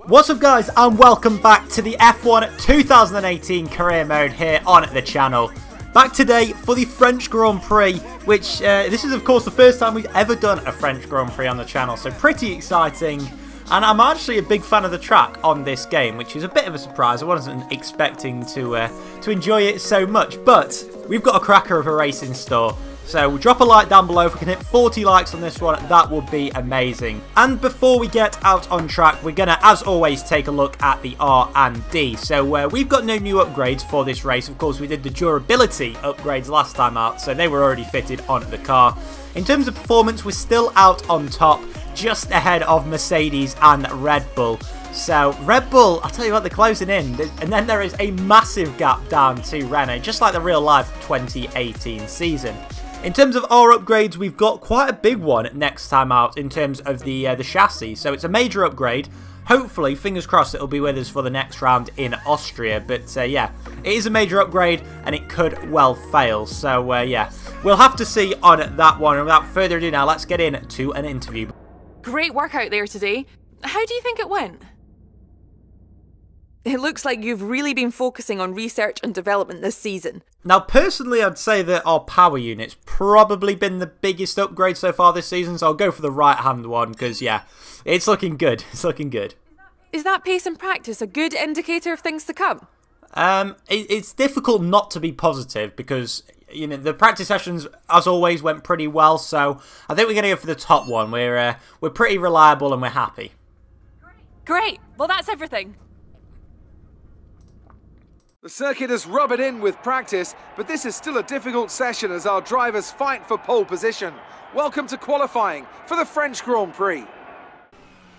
What's up guys, and welcome back to the F1 2018 career mode here on the channel. Back today for the French Grand Prix, which this is of course the first time we've ever done a French Grand Prix on the channel, so pretty exciting. And I'm actually a big fan of the track on this game, which is a bit of a surprise. I wasn't expecting to enjoy it so much, but we've got a cracker of a race in store. So drop a like down below. If we can hit 40 likes on this one, that would be amazing. And before we get out on track, we're going to, as always, take a look at the R&D. So we've got no new upgrades for this race. Of course, we did the durability upgrades last time out, so they were already fitted on the car. In terms of performance, we're still out on top, just ahead of Mercedes and Red Bull. So Red Bull, I'll tell you what, they're closing in. And then there is a massive gap down to Renault, just like the real life 2018 season. In terms of our upgrades, we've got quite a big one next time out in terms of the chassis. So it's a major upgrade. Hopefully, fingers crossed, it'll be with us for the next round in Austria. But yeah, it is a major upgrade and it could well fail. So yeah, we'll have to see on that one. And without further ado now, let's get into an interview. Great work out there today. How do you think it went? It looks like you've really been focusing on research and development this season. Now, personally, I'd say that our power unit's probably been the biggest upgrade so far this season, so I'll go for the right-hand one, because, yeah, it's looking good. It's looking good. Is that pace in practice a good indicator of things to come? It's difficult not to be positive, because, you know, the practice sessions, as always, went pretty well, so I think we're going to go for the top one. We're pretty reliable and we're happy. Great. Well, that's everything. The circuit has rubbed it in with practice, but this is still a difficult session as our drivers fight for pole position. Welcome to qualifying for the French Grand Prix.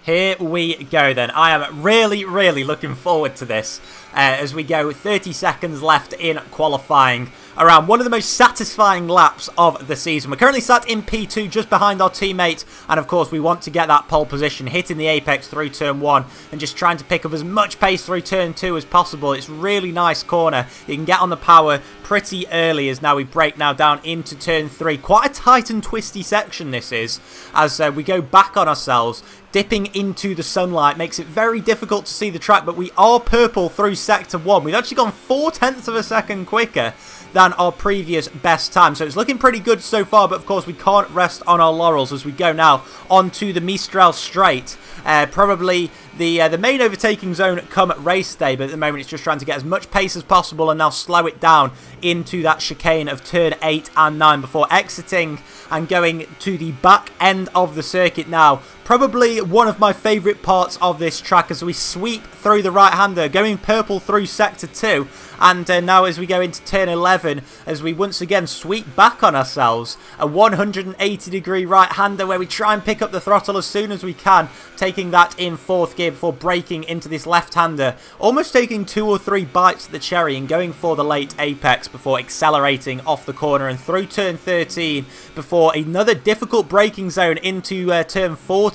Here we go then. I am really looking forward to this as we go 30 seconds left in qualifying around one of the most satisfying laps of the season. We're currently sat in P2 just behind our teammate, and of course we want to get that pole position, hitting the apex through turn 1 and just trying to pick up as much pace through turn 2 as possible. It's a really nice corner. You can get on the power pretty early as now we break now down into turn 3. Quite a tight and twisty section this is, as we go back on ourselves. Dipping into the sunlight makes it very difficult to see the track, but we are purple through sector 1. We've actually gone 0.4 of a second quicker than our previous best time, so it's looking pretty good so far. But of course we can't rest on our laurels as we go now onto the Mistral Straight. Probably the main overtaking zone come race day, but at the moment it's just trying to get as much pace as possible and now slow it down into that chicane of turn 8 and 9 before exiting and going to the back end of the circuit now. Probably one of my favourite parts of this track as we sweep through the right-hander, going purple through sector 2, and now as we go into turn 11, as we once again sweep back on ourselves, a 180-degree right-hander where we try and pick up the throttle as soon as we can, taking that in 4th gear before braking into this left-hander, almost taking 2 or 3 bites at the cherry and going for the late apex before accelerating off the corner and through turn 13 before another difficult braking zone into turn 14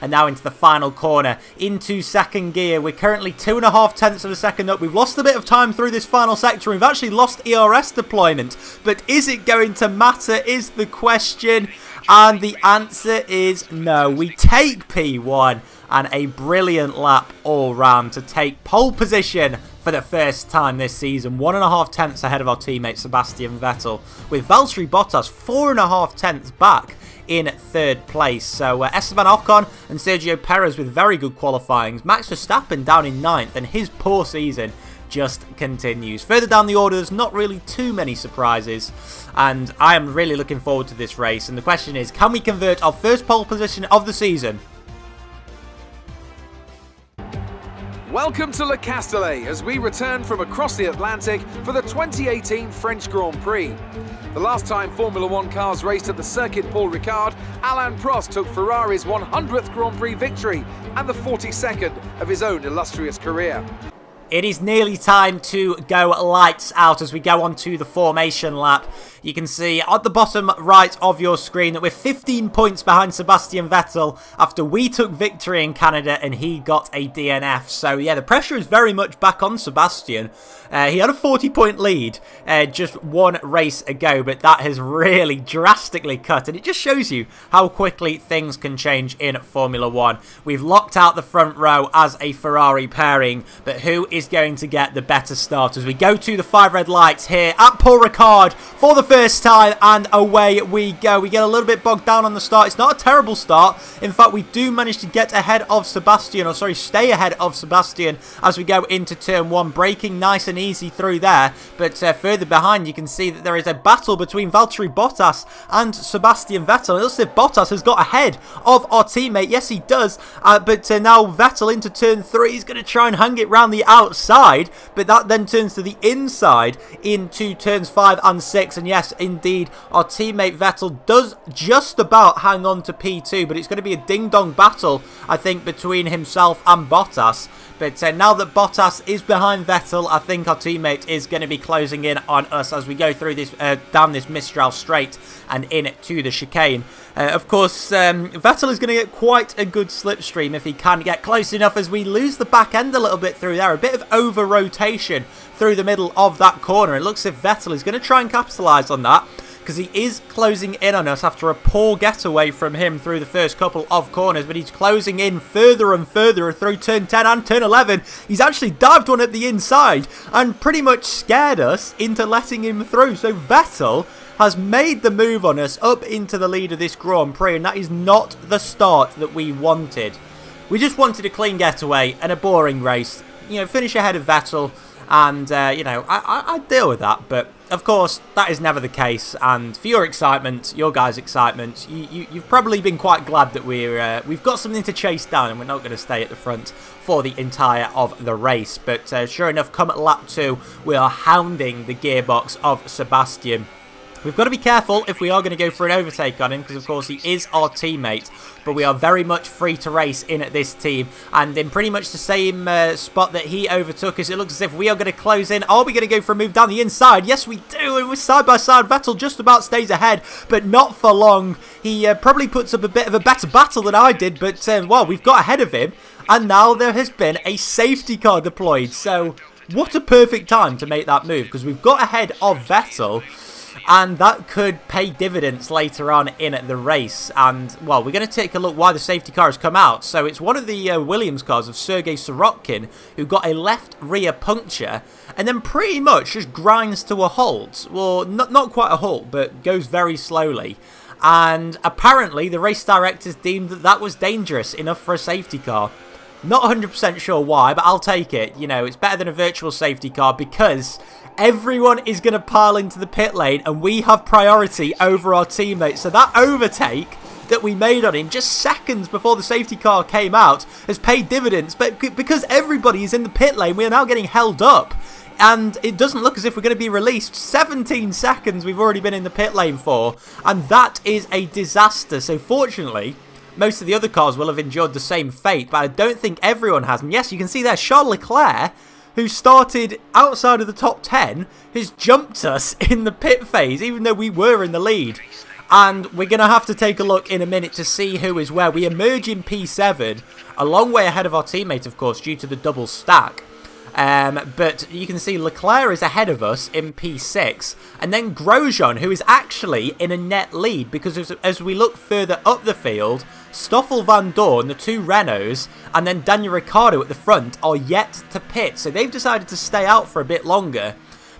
and now into the final corner into 2nd gear. We're currently 2.5 of a second up. We've lost a bit of time through this final sector. We've actually lost ERS deployment, but is it going to matter is the question, and the answer is no. We take P1 and a brilliant lap all round to take pole position for the first time this season. 1.5 ahead of our teammate Sebastian Vettel, with Valtteri Bottas 4.5 back in 3rd place. So Esteban Ocon and Sergio Perez with very good qualifyings. Max Verstappen down in 9th, and his poor season just continues. Further down the order, there's not really too many surprises, and I am really looking forward to this race. And the question is, can we convert our first pole position of the season? Welcome to Le Castellet as we return from across the Atlantic for the 2018 French Grand Prix. The last time Formula 1 cars raced at the Circuit Paul Ricard, Alain Prost took Ferrari's 100th Grand Prix victory and the 42nd of his own illustrious career. It is nearly time to go lights out as we go on to the formation lap. you can see at the bottom right of your screen that we're 15 points behind Sebastian Vettel after we took victory in Canada and he got a DNF. So yeah, the pressure is very much back on Sebastian. He had a 40-point lead just one race ago, but that has really drastically cut, and it just shows you how quickly things can change in Formula 1. We've locked out the front row as a Ferrari pairing, but who is going to get the better start as we go to the 5 red lights here at Paul Ricard for the first time, and away we go. We get a little bit bogged down on the start. It's not a terrible start. In fact, we do manage to get ahead of Sebastian, or sorry, stay ahead of Sebastian as we go into turn 1, braking nice and easy through there, but further behind you can see that there is a battle between Valtteri Bottas and Sebastian Vettel. It looks as if Bottas has got ahead of our teammate. Yes, he does, but now Vettel into turn 3 is going to try and hang it round the outside, but that then turns to the inside into turns 5 and 6, and yes, indeed, our teammate Vettel does just about hang on to P2, but it's going to be a ding-dong battle, I think, between himself and Bottas. But now that Bottas is behind Vettel, I think our teammate is going to be closing in on us as we go through this down this Mistral straight and in to the chicane. Of course, Vettel is going to get quite a good slipstream if he can get close enough, as we lose the back end a little bit through there. A bit of over-rotation through the middle of that corner. It looks as if Vettel is going to try and capitalise on that, because he is closing in on us after a poor getaway from him through the first couple of corners, but he's closing in further and further through turn 10 and turn 11. He's actually dived one at the inside and pretty much scared us into letting him through. So Vettel has made the move on us up into the lead of this Grand Prix, and that is not the start that we wanted. We just wanted a clean getaway and a boring race. You know, finish ahead of Vettel, and, you know, I'd deal with that, but of course, that is never the case, and for your excitement, your guys' excitement, you've probably been quite glad that we've got something to chase down, and we're not going to stay at the front for the entire of the race. But sure enough, come at lap 2, we are hounding the gearbox of Sebastian. We've got to be careful if we are going to go for an overtake on him, because of course he is our teammate, but we are very much free to race in at this team, and in pretty much the same spot that he overtook us, it looks as if we are going to close in. Are we going to go for a move down the inside? Yes, we do, and we're side by side. Vettel just about stays ahead, but not for long. He probably puts up a bit of a better battle than I did, but well, we've got ahead of him, and now there has been a safety car deployed, so what a perfect time to make that move, because we've got ahead of Vettel, and that could pay dividends later on in the race. And, well, we're going to take a look why the safety car has come out. So it's one of the Williams cars of Sergei Sorokin, who got a left rear puncture and then pretty much just grinds to a halt. Well, not quite a halt, but goes very slowly. And apparently the race directors deemed that that was dangerous enough for a safety car. Not 100% sure why, but I'll take it. You know, it's better than a virtual safety car, because everyone is going to pile into the pit lane and we have priority over our teammates. So that overtake that we made on him just seconds before the safety car came out has paid dividends. But because everybody is in the pit lane, we are now getting held up. And it doesn't look as if we're going to be released. 17 seconds we've already been in the pit lane for. And that is a disaster. So fortunately, most of the other cars will have endured the same fate, but I don't think everyone has. And yes, you can see there, Charles Leclerc, who started outside of the top 10, has jumped us in the pit phase, even though we were in the lead. And we're going to have to take a look in a minute to see who is where. We emerge in P7, a long way ahead of our teammate, of course, due to the double stack. But you can see Leclerc is ahead of us in P6, and then Grosjean, who is actually in a net lead, because as we look further up the field, Stoffel Van Dorn, the two Renaults, and then Daniel Ricciardo at the front are yet to pit, so they've decided to stay out for a bit longer.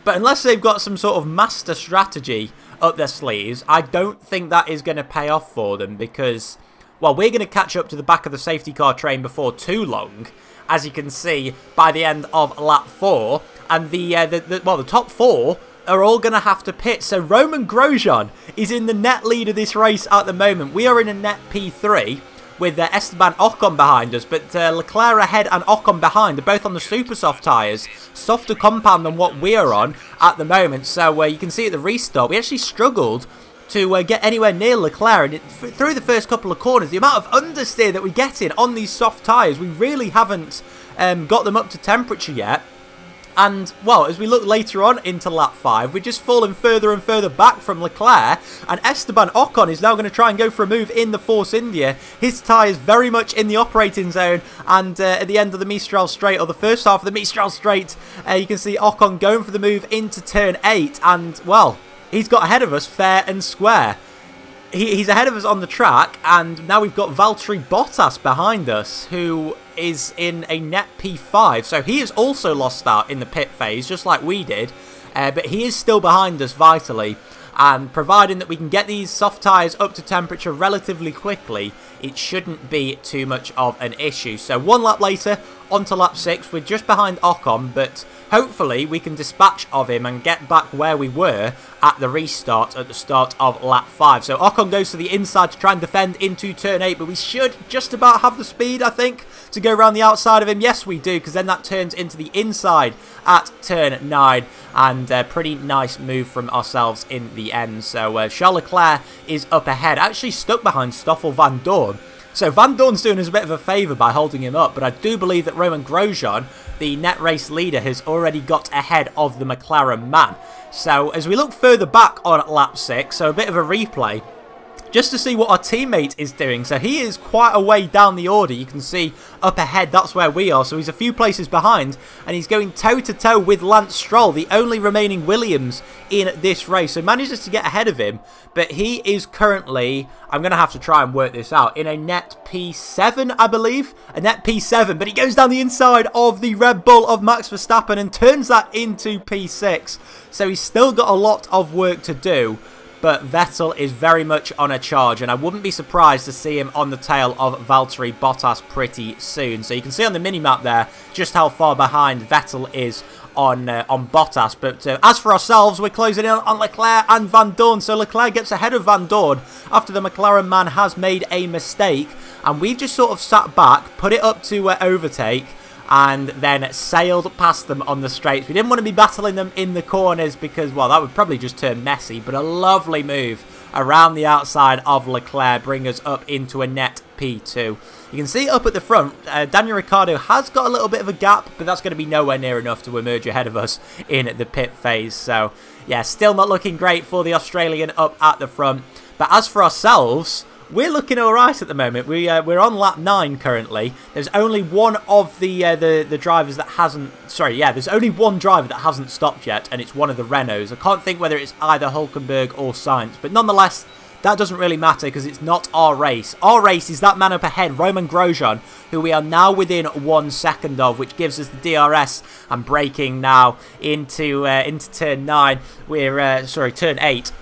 But unless they've got some sort of master strategy up their sleeves, I don't think that is going to pay off for them, because, well, we're going to catch up to the back of the safety car train before too long, as you can see by the end of lap 4, and the top 4 are all going to have to pit. So Roman Grosjean is in the net lead of this race at the moment. We are in a net P3 with Esteban Ocon behind us, but Leclerc ahead and Ocon behind. They're both on the super soft tyres, softer compound than what we are on at the moment. So you can see at the restart, we actually struggled to get anywhere near Leclerc, and through the first couple of corners, the amount of understeer that we get in on these soft tyres, we really haven't got them up to temperature yet. And, well, as we look later on into lap 5, we're just falling further and further back from Leclerc. And Esteban Ocon is now going to try and go for a move in the Force India. His tyre is very much in the operating zone. And at the end of the Mistral Straight, or the first half of the Mistral Straight, you can see Ocon going for the move into turn 8. And, well, he's got ahead of us fair and square. He's ahead of us on the track, and now we've got Valtteri Bottas behind us, who is in a net P5. So he has also lost out in the pit phase, just like we did, but he is still behind us vitally. And providing that we can get these soft tyres up to temperature relatively quickly, it shouldn't be too much of an issue. So one lap later, on to lap 6, we're just behind Ocon, but hopefully we can dispatch of him and get back where we were at the restart at the start of lap 5. So Ocon goes to the inside to try and defend into turn 8, but we should just about have the speed, I think, to go around the outside of him. Yes, we do, because then that turns into the inside at turn 9, and a pretty nice move from ourselves in the end. So Charles Leclerc is up ahead, actually stuck behind Stoffel Van Dorn. So Van Dorn's doing us a bit of a favour by holding him up, but I do believe that Romain Grosjean, the net race leader, has already got ahead of the McLaren man. So as we look further back on lap 6, so a bit of a replay, just to see what our teammate is doing. So he is quite a way down the order. You can see up ahead, that's where we are. So he's a few places behind, and he's going toe-to-toe with Lance Stroll, the only remaining Williams in this race. So manages to get ahead of him, but he is currently, I'm going to have to try and work this out, in a net P7, I believe. A net P7, but he goes down the inside of the Red Bull of Max Verstappen and turns that into P6. So he's still got a lot of work to do. But Vettel is very much on a charge, and I wouldn't be surprised to see him on the tail of Valtteri Bottas pretty soon. So you can see on the minimap there just how far behind Vettel is on Bottas. But as for ourselves, we're closing in on Leclerc and Van Dorn. So Leclerc gets ahead of Van Dorn after the McLaren man has made a mistake, and we've just sort of sat back, put it up to overtake, and then sailed past them on the straights. We didn't want to be battling them in the corners because, well, that would probably just turn messy, but a lovely move around the outside of Leclerc, bring us up into a net P2. You can see up at the front, Daniel Ricciardo has got a little bit of a gap, but that's going to be nowhere near enough to emerge ahead of us in the pit phase. So, yeah, still not looking great for the Australian up at the front. But as for ourselves, we're looking alright at the moment. We're on lap 9 currently. There's only one of the drivers that hasn't... Sorry, yeah, there's only one driver that hasn't stopped yet, and it's one of the Renaults. I can't think whether it's either Hulkenberg or Sainz, but nonetheless, that doesn't really matter because it's not our race. Our race is that man up ahead, Romain Grosjean, who we are now within 1 second of, which gives us the DRS and braking now into turn 9. We're turn 8.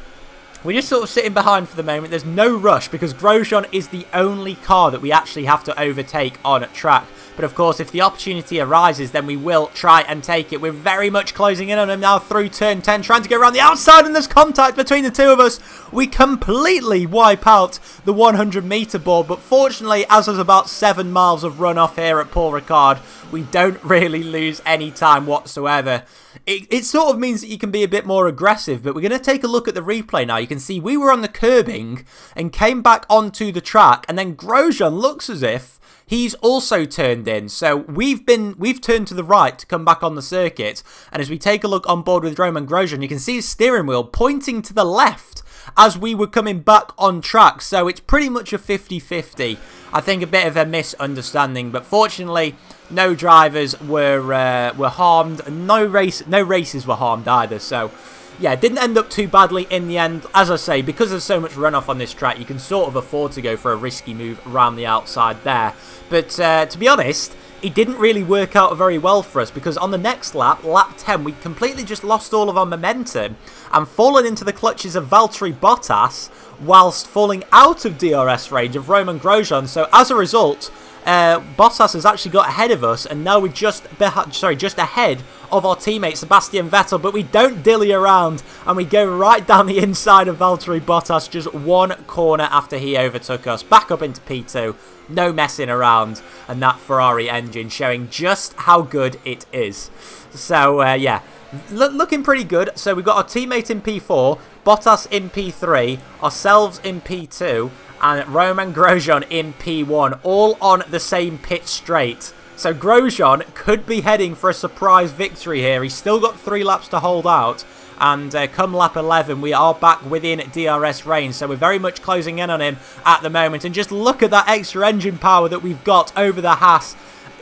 We're just sort of sitting behind for the moment. There's no rush because Grosjean is the only car that we actually have to overtake on track. But of course, if the opportunity arises, then we will try and take it. We're very much closing in on him now through turn 10, trying to go around the outside, and there's contact between the two of us. We completely wipe out the 100-meter board, but fortunately, as there's about 7 miles of runoff here at Paul Ricard, we don't really lose any time whatsoever. It sort of means that you can be a bit more aggressive, but we're going to take a look at the replay now. You can see we were on the curbing and came back onto the track, and then Grosjean looks as if he's also turned in. So we've turned to the right to come back on the circuit, and as we take a look on board with Romain Grosjean, you can see his steering wheel pointing to the left as we were coming back on track. So it's pretty much a 50-50. I think a bit of a misunderstanding, but fortunately, no drivers were harmed. No races were harmed either. So, yeah, it didn't end up too badly in the end. As I say, because there's so much runoff on this track, you can sort of afford to go for a risky move around the outside there. But to be honest, it didn't really work out very well for us because on the next lap, lap 10, we completely just lost all of our momentum and fallen into the clutches of Valtteri Bottas whilst falling out of DRS range of Romain Grosjean. So as a result, Bottas has actually got ahead of us, and now we're just ahead of our teammate Sebastian Vettel, but we don't dilly around and we go right down the inside of Valtteri Bottas just 1 corner after he overtook us, back up into P2, no messing around, and that Ferrari engine showing just how good it is. So yeah, looking pretty good. So we've got our teammate in P4, Bottas in P3, ourselves in P2, and Romain Grosjean in P1, all on the same pit straight. So Grosjean could be heading for a surprise victory here. He's still got 3 laps to hold out. And come lap 11, we are back within DRS range. So we're very much closing in on him at the moment. And just look at that extra engine power that we've got over the Haas.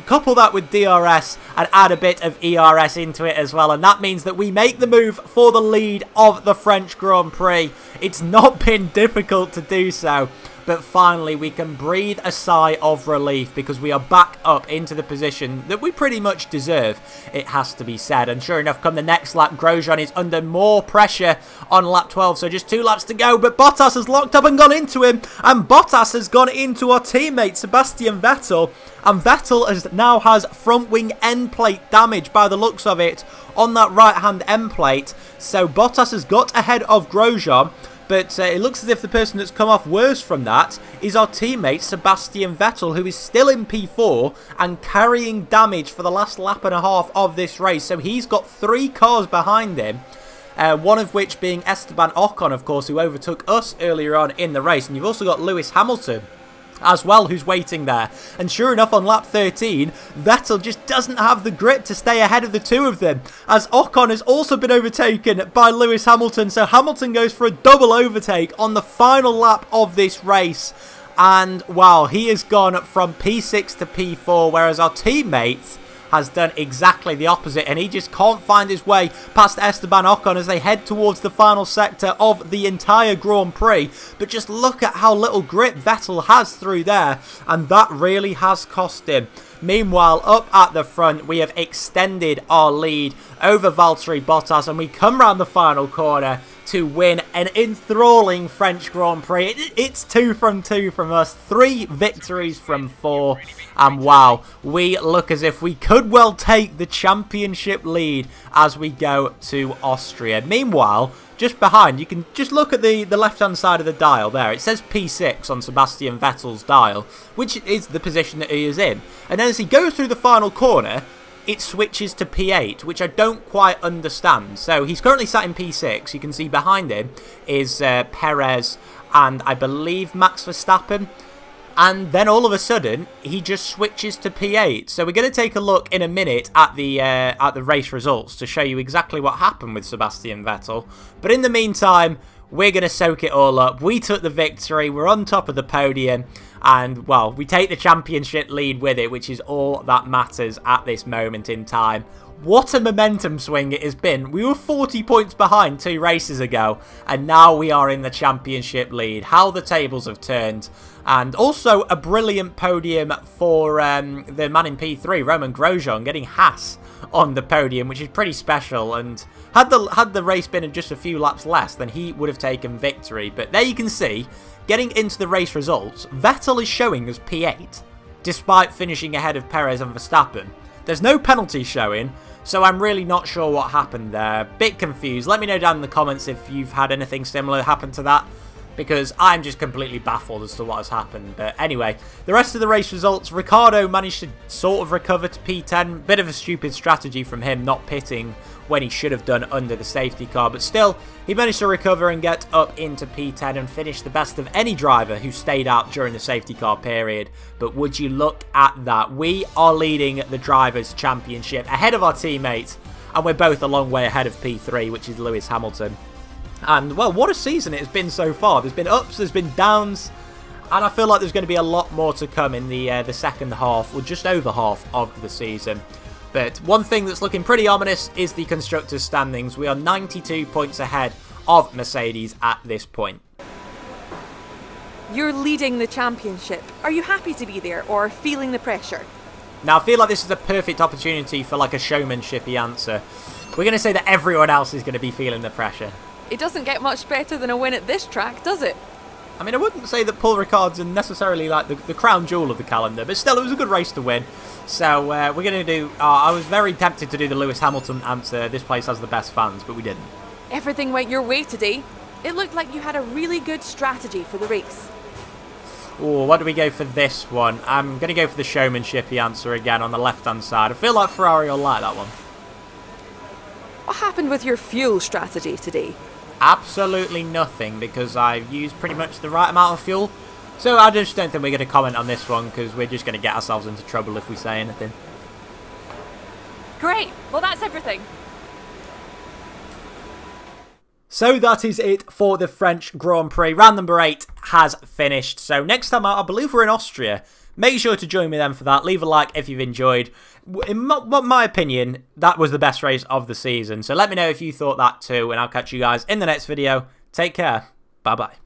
Couple that with DRS and add a bit of ERS into it as well. And that means that we make the move for the lead of the French Grand Prix. It's not been difficult to do so. But finally, we can breathe a sigh of relief because we are back up into the position that we pretty much deserve, it has to be said. And sure enough, come the next lap, Grosjean is under more pressure on lap 12. So just 2 laps to go, but Bottas has locked up and gone into him. And Bottas has gone into our teammate, Sebastian Vettel. And Vettel now has front wing end plate damage by the looks of it on that right-hand end plate. So Bottas has got ahead of Grosjean. But it looks as if the person that's come off worse from that is our teammate Sebastian Vettel, who is still in P4 and carrying damage for the last lap and a half of this race. So he's got 3 cars behind him, one of which being Esteban Ocon, of course, who overtook us earlier on in the race. And you've also got Lewis Hamilton as well, who's waiting there. And sure enough, on lap 13, Vettel just doesn't have the grip to stay ahead of the 2 of them, as Ocon has also been overtaken by Lewis Hamilton. So Hamilton goes for a double overtake on the final lap of this race. And wow, he has gone from P6 to P4, whereas our teammate has done exactly the opposite, and he just can't find his way past Esteban Ocon as they head towards the final sector of the entire Grand Prix. But just look at how little grip Vettel has through there, and that really has cost him. Meanwhile, up at the front, we have extended our lead over Valtteri Bottas, and we come round the final corner to win an enthralling French Grand Prix. It's 2 from 2 from us, 3 victories from 4, and wow, we look as if we could well take the championship lead as we go to Austria. Meanwhile, just behind, you can just look at the left-hand side of the dial there. It says P6 on Sebastian Vettel's dial, which is the position that he is in. And then as he goes through the final corner, it switches to P8, which I don't quite understand. So he's currently sat in P6. You can see behind him is Perez and I believe Max Verstappen. And then all of a sudden, he just switches to P8. So we're going to take a look in a minute at the race results to show you exactly what happened with Sebastian Vettel. But in the meantime, we're going to soak it all up. We took the victory. We're on top of the podium. And, well, we take the championship lead with it, which is all that matters at this moment in time. What a momentum swing it has been. We were 40 points behind 2 races ago, and now we are in the championship lead. How the tables have turned. And also a brilliant podium for the man in P3, Romain Grosjean, getting Haas on the podium, which is pretty special. And had the race been in just a few laps less, then he would have taken victory. But there you can see, getting into the race results, Vettel is showing as P8, despite finishing ahead of Perez and Verstappen. There's no penalty showing, so I'm really not sure what happened there. Bit confused. Let me know down in the comments if you've had anything similar happen to that, because I'm just completely baffled as to what has happened. But anyway, the rest of the race results, Ricciardo managed to sort of recover to P10. Bit of a stupid strategy from him, not pitting when he should have done under the safety car. But still, he managed to recover and get up into P10 and finish the best of any driver who stayed out during the safety car period. But would you look at that? We are leading the Drivers' Championship ahead of our teammates, and we're both a long way ahead of P3, which is Lewis Hamilton. And, well, what a season it has been so far. There's been ups, there's been downs, and I feel like there's going to be a lot more to come in the second half, or just over half of the season. But one thing that's looking pretty ominous is the Constructors' standings. We are 92 points ahead of Mercedes at this point. You're leading the championship. Are you happy to be there or feeling the pressure? Now, I feel like this is a perfect opportunity for like a showmanshipy answer. We're going to say that everyone else is going to be feeling the pressure. It doesn't get much better than a win at this track, does it? I mean, I wouldn't say that Paul Ricard's necessarily like the crown jewel of the calendar, but still, it was a good race to win. So we're going to do... I was very tempted to do the Lewis Hamilton answer. This place has the best fans, but we didn't. Everything went your way today. It looked like you had a really good strategy for the race. Oh, what do we go for this one? I'm going to go for the showmanshipy answer again on the left-hand side. I feel like Ferrari will like that one. What happened with your fuel strategy today? Absolutely nothing, because I've used pretty much the right amount of fuel So I just don't think we're going to comment on this one because we're just going to get ourselves into trouble if we say anything. Great. Well, that's everything. So that is it for the French Grand Prix. Round number 8 has finished. So next time out, I believe we're in Austria. Make sure to join me then for that. Leave a like if you've enjoyed. In my opinion, that was the best race of the season. So let me know if you thought that too, and I'll catch you guys in the next video. Take care. Bye-bye.